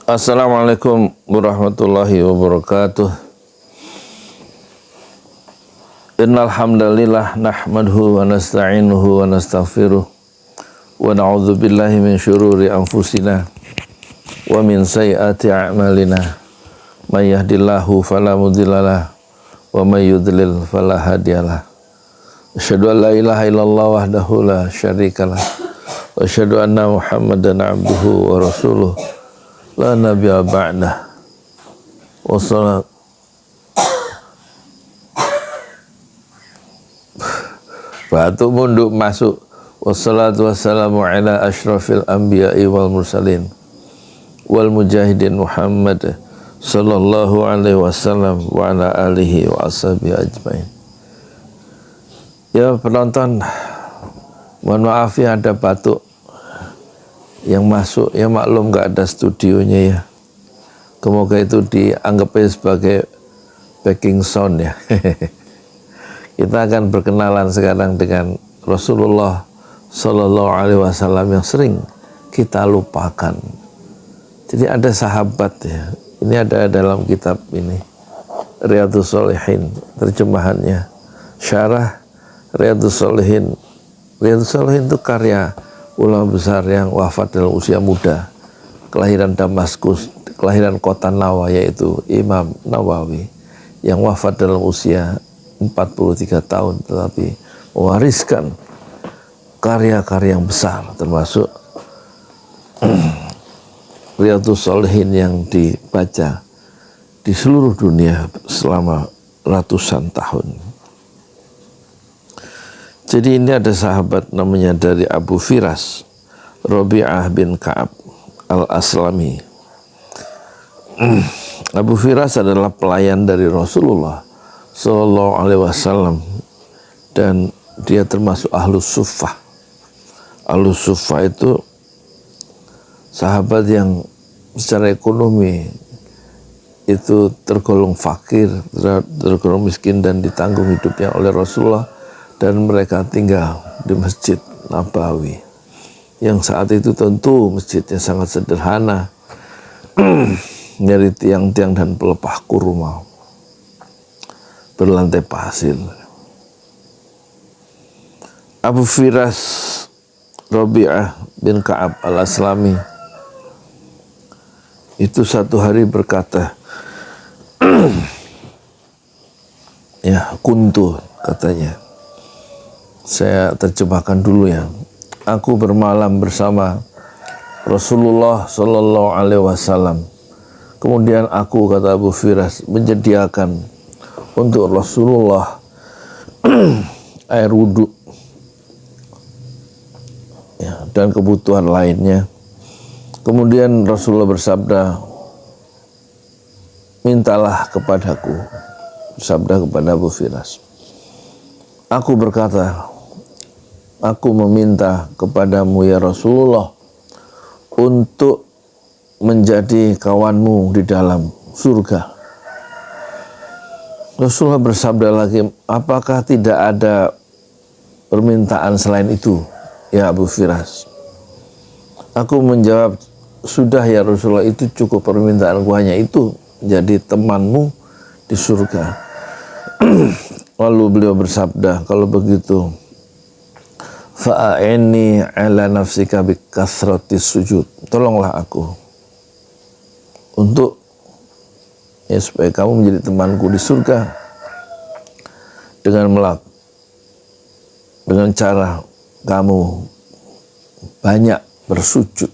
Assalamualaikum warahmatullahi wabarakatuh. Innal hamdalillah nahmaduhu wa nasta'inuhu wa nastaghfiruh wa na'udzu billahi min syururi anfusina wa min sayyiati a'malina. May yahdihillahu fala mudhillalah wa may yudlil fala hadiyalah. Asyhadu an la ilaha illallah wahdahu la syarikalah wa asyhadu anna Muhammadan abduhu wa rasuluh la nabiyya ba'dah. Wassalam. Batu munduk masuk. Wassalatu wassalamu ala asyrafil anbiya'i wal mursalin wal mujahidin Muhammad sallallahu alaihi wasallam wa ala alihi wa ashabihi ajmain. Ya penonton, mohon maaf ya ada batuk yang masuk, ya maklum gak ada studionya ya. Semoga itu dianggapnya sebagai backing sound ya. Kita akan berkenalan sekarang dengan Rasulullah Sallallahu Alaihi Wasallam yang sering kita lupakan. Jadi ada sahabat ya. Ini ada dalam kitab ini Riyadhus Shalihin, terjemahannya Syarah Riyadhus Shalihin. Riyadhus Shalihin itu karya ulama besar yang wafat dalam usia muda, kelahiran Damaskus, kelahiran kota Nawa, yaitu Imam Nawawi, yang wafat dalam usia 43 tahun, tetapi mewariskan karya-karya yang besar, termasuk Riyadhus Shalihin yang dibaca di seluruh dunia selama ratusan tahun. Jadi ini ada sahabat namanya dari Abu Firas, Rabi'ah bin Ka'ab al-Aslami. Abu Firas adalah pelayan dari Rasulullah Sallallahu Alaihi Wasallam, dan dia termasuk Ahlus Suffah. Ahlus Suffah itu sahabat yang secara ekonomi itu tergolong fakir, tergolong miskin, dan ditanggung hidupnya oleh Rasulullah. Dan mereka tinggal di Masjid Nabawi, yang saat itu tentu masjidnya sangat sederhana, dari tiang-tiang dan pelepah kurma berlantai pasir. Abu Firas Rabi'ah bin Ka'ab al-Aslami itu satu hari berkata, ya kuntu, katanya, saya terjemahkan dulu ya, aku bermalam bersama Rasulullah Sallallahu Alaihi Wasallam. Kemudian aku, kata Abu Firas, menyediakan untuk Rasulullah air wudhu ya, dan kebutuhan lainnya. Kemudian Rasulullah bersabda, mintalah kepadaku, bersabda kepada Abu Firas. Aku berkata, aku meminta kepadamu ya Rasulullah untuk menjadi kawanmu di dalam surga. Rasulullah bersabda lagi, apakah tidak ada permintaan selain itu ya Abu Firas? Aku menjawab, sudah ya Rasulullah, itu cukup permintaanku, hanya itu, jadi temanmu di surga. Lalu beliau bersabda, kalau begitu fa'aini ala nafsika bi kasratis sujud, tolonglah aku untuk ya, supaya kamu menjadi temanku di surga dengan cara kamu banyak bersujud.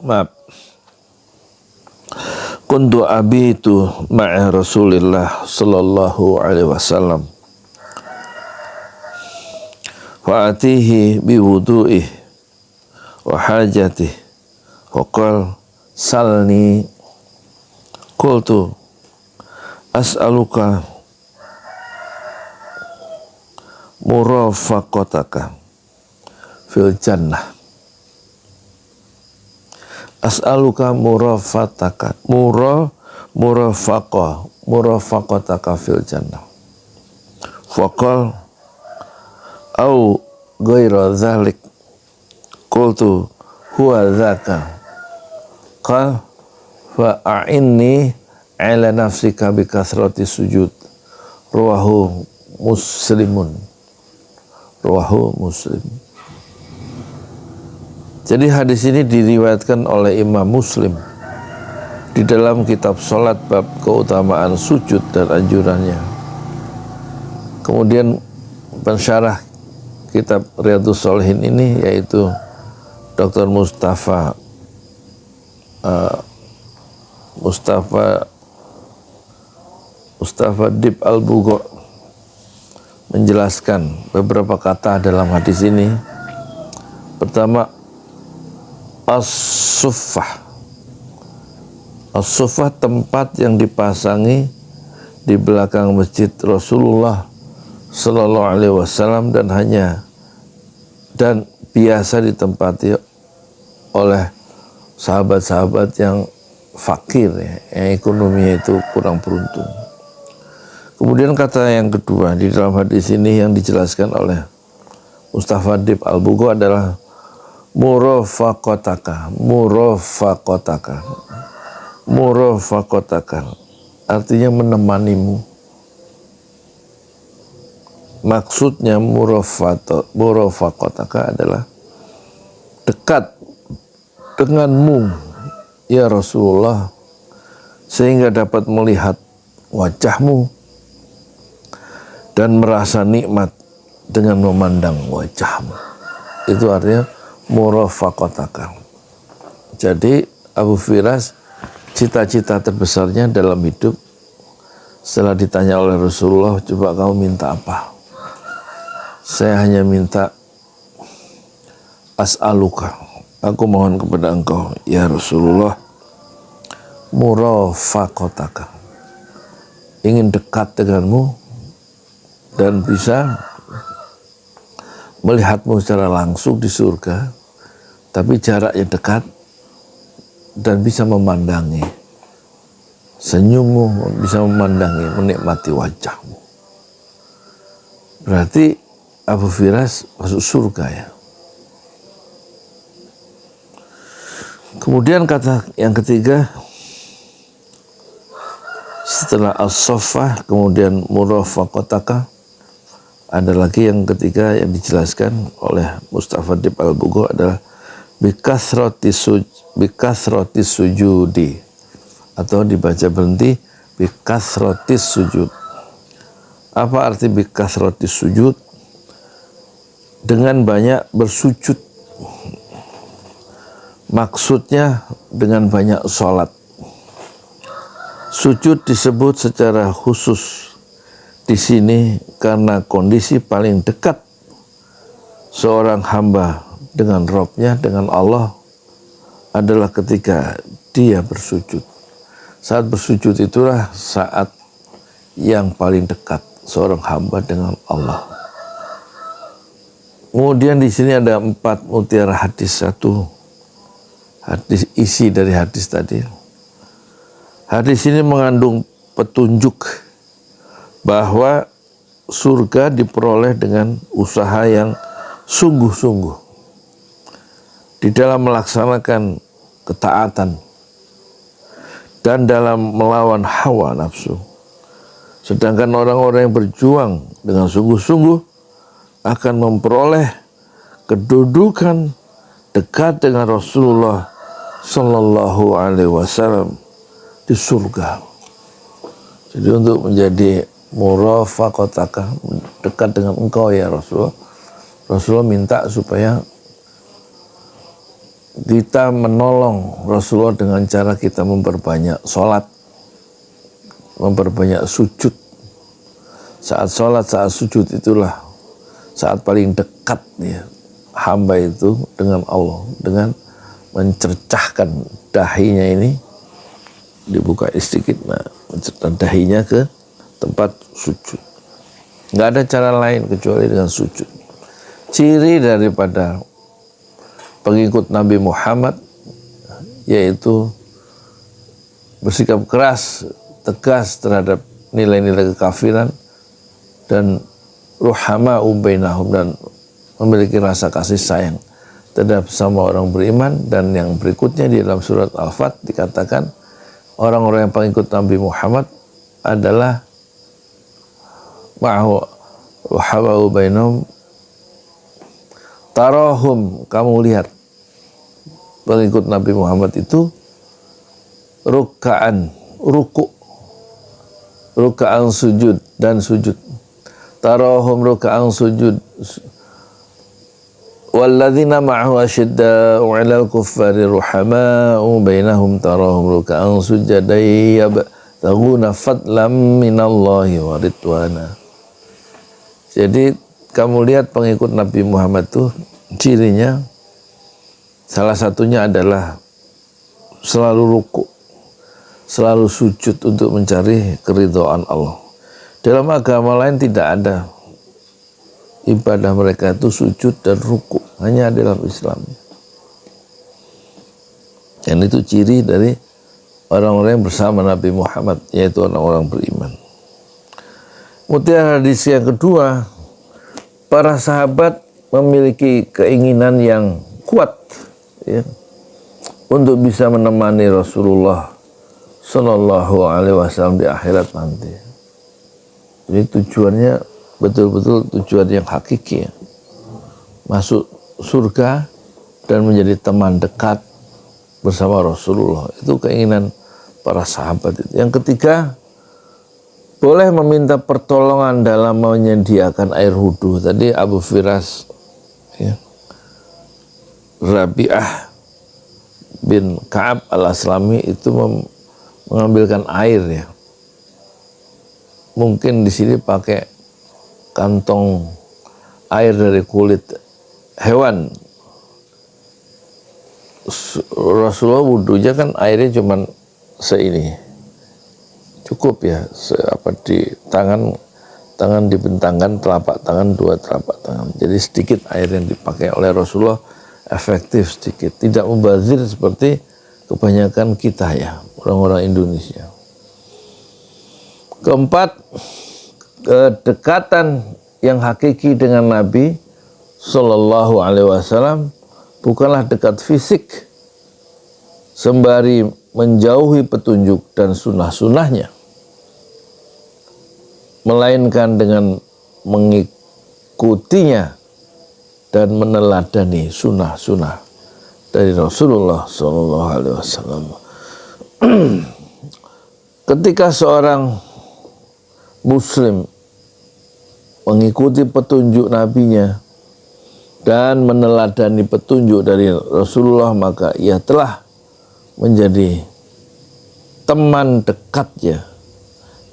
Maaf. Kuntu abitu ma'a Rasulillah sallallahu alaihi wasallam wa atihi bi wudu'ih wa hajatih wa qala salni, qultu as'aluka murafaqataka fil jannah, as'aluka murafaqataka fil jannah. Faqal au ghaira dzalik, qultu huwa dzaka qal fa'inni ala nafsika bi kathrati sujud rawahu muslim. Jadi hadis ini diriwayatkan oleh Imam Muslim di dalam kitab salat bab keutamaan sujud dan anjurannya. Kemudian pensyarah kitab Riyadhus Shalihin ini yaitu Dr. Mustafa Dib Al-Bugho menjelaskan beberapa kata dalam hadis ini. Pertama, as-suffah. As-suffah tempat yang dipasangi di belakang masjid Rasulullah Sallallahu Alaihi Wasallam dan biasa ditempati oleh sahabat-sahabat yang fakir, yang ekonominya itu kurang beruntung. Kemudian kata yang kedua di dalam hadis ini yang dijelaskan oleh Mustafa Dib Al-Bugho adalah murafaqataka. Artinya menemanimu. Maksudnya murafaqataka adalah dekat denganmu ya Rasulullah, sehingga dapat melihat wajahmu dan merasa nikmat dengan memandang wajahmu. Itu artinya murafaqataka. Jadi Abu Firas cita-cita terbesarnya dalam hidup setelah ditanya oleh Rasulullah, coba kamu minta apa? Saya hanya minta as'aluka, aku mohon kepada engkau ya Rasulullah, murafaqataka, ingin dekat denganmu dan bisa melihatmu secara langsung di surga, tapi jaraknya dekat dan bisa memandangi senyummu, bisa memandangi, menikmati wajahmu. Berarti Abu Firas masuk surga ya. Kemudian kata yang ketiga, setelah as-saffah kemudian murafaqataka, ada lagi yang ketiga yang dijelaskan oleh Mustafa Dib Al-Bugho adalah bikathrati sujudi, atau dibaca berhenti bikathrati sujud. Apa arti bikathrati sujud? Dengan banyak bersujud. Maksudnya dengan banyak sholat. Sujud disebut secara khusus di sini karena kondisi paling dekat seorang hamba dengan Rabb-nya, dengan Allah adalah ketika dia bersujud. Saat bersujud itulah saat yang paling dekat seorang hamba dengan Allah. Kemudian di sini ada 4 mutiara hadis. Satu, hadis isi dari hadis tadi. Hadis ini mengandung petunjuk bahwa surga diperoleh dengan usaha yang sungguh-sungguh di dalam melaksanakan ketaatan dan dalam melawan hawa nafsu. Sedangkan orang-orang yang berjuang dengan sungguh-sungguh akan memperoleh kedudukan dekat dengan Rasulullah Sallallahu Alaihi Wasallam di surga. Jadi untuk menjadi murafaqataka, dekat dengan engkau ya Rasulullah, Rasulullah minta supaya kita menolong Rasulullah dengan cara kita memperbanyak sholat, memperbanyak sujud. Saat sholat, saat sujud itulah saat paling dekat ya hamba itu dengan Allah, dengan mencercahkan dahinya ini, dibuka sedikit, nah mencercahkan dahinya ke tempat sujud. Nggak ada cara lain kecuali dengan sujud. Ciri daripada pengikut Nabi Muhammad yaitu bersikap keras, tegas terhadap nilai-nilai kekafiran dan ruhama'u bainahum, dan memiliki rasa kasih sayang terhadap sama orang beriman. Dan yang berikutnya di dalam surat Al-Fat dikatakan orang-orang yang pengikut Nabi Muhammad adalah ma'hu wahabu bainahum tarahum, kamu lihat pengikut Nabi Muhammad itu ruka'an sujud dan sujud. Tarahum ruka'an sujud. Walladzina ma'ahu asyidda'u 'alal kuffari ruhama'u bainahum tarahum ruka'an sujadan yabtaghuna fadlan minallahi wa ridwana. Jadi kamu lihat pengikut Nabi Muhammad tuh cirinya salah satunya adalah selalu ruku, selalu sujud untuk mencari keridhaan Allah. Dalam agama lain tidak ada ibadah mereka itu sujud dan ruku, hanya dalam Islam. Dan itu ciri dari orang-orang yang bersama Nabi Muhammad, yaitu orang-orang beriman. Kemudian hadis yang kedua, para sahabat memiliki keinginan yang kuat ya, untuk bisa menemani Rasulullah Sallallahu Alaihi Wasallam di akhirat nanti. Jadi tujuannya betul-betul tujuan yang hakiki ya. Masuk surga dan menjadi teman dekat bersama Rasulullah. Itu keinginan para sahabat itu. Yang ketiga, boleh meminta pertolongan dalam menyediakan air wudhu. Tadi Abu Firas ya, Rabi'ah bin Ka'ab al-Aslami itu mengambilkan air ya. Mungkin di sini pakai kantong air dari kulit hewan. Rasulullah wudhunya kan airnya cuman seini. Cukup ya, di tangan dibentangkan, telapak tangan, dua telapak tangan. Jadi sedikit air yang dipakai oleh Rasulullah, efektif sedikit, tidak mubazir seperti kebanyakan kita ya, orang-orang Indonesia. Keempat, kedekatan yang hakiki dengan Nabi Sallallahu Alaihi Wasallam bukanlah dekat fisik, sembari menjauhi petunjuk dan sunnah-sunnahnya, melainkan dengan mengikutinya dan meneladani sunnah-sunnah dari Rasulullah Sallallahu Alaihi Wasallam. Ketika seorang Muslim mengikuti petunjuk Nabinya dan meneladani petunjuk dari Rasulullah, maka ia telah menjadi teman dekatnya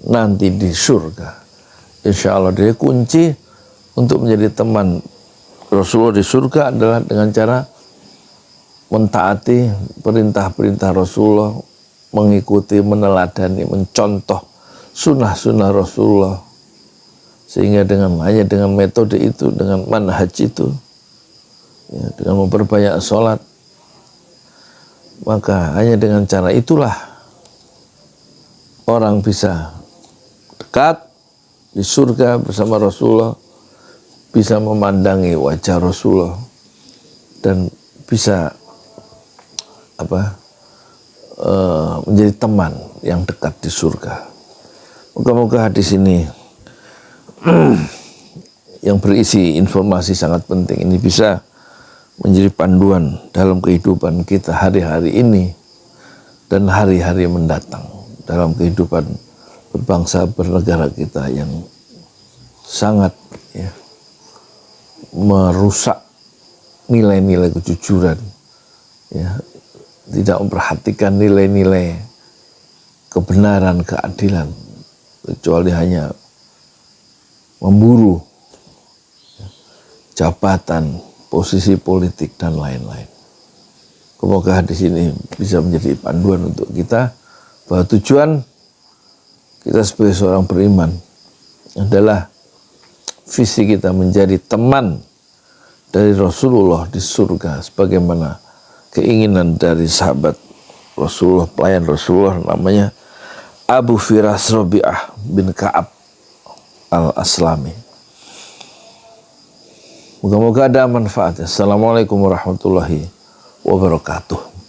nanti di surga. Insya Allah dia kunci untuk menjadi teman Rasulullah di surga adalah dengan cara mentaati perintah-perintah Rasulullah, mengikuti, meneladani, mencontoh sunnah-sunnah Rasulullah. Sehingga hanya dengan metode itu, dengan manhaj itu ya, dengan memperbanyak sholat, maka hanya dengan cara itulah orang bisa dekat di surga bersama Rasulullah, bisa memandangi wajah Rasulullah, dan bisa menjadi teman yang dekat di surga. Moga-moga hadis ini yang berisi informasi sangat penting ini bisa menjadi panduan dalam kehidupan kita hari-hari ini dan hari-hari mendatang dalam kehidupan berbangsa bernegara kita yang sangat ya, merusak nilai-nilai kejujuran ya, tidak memperhatikan nilai-nilai kebenaran, keadilan, kecuali hanya memburu jabatan, posisi politik, dan lain-lain. Semoga hadis ini bisa menjadi panduan untuk kita bahwa tujuan kita sebagai seorang beriman adalah visi kita menjadi teman dari Rasulullah di surga, sebagaimana keinginan dari sahabat Rasulullah, pelayan Rasulullah, namanya Abu Firas Rabi'ah bin Ka'ab al-Aslami. Moga-moga ada manfaatnya. Assalamualaikum warahmatullahi wabarakatuh.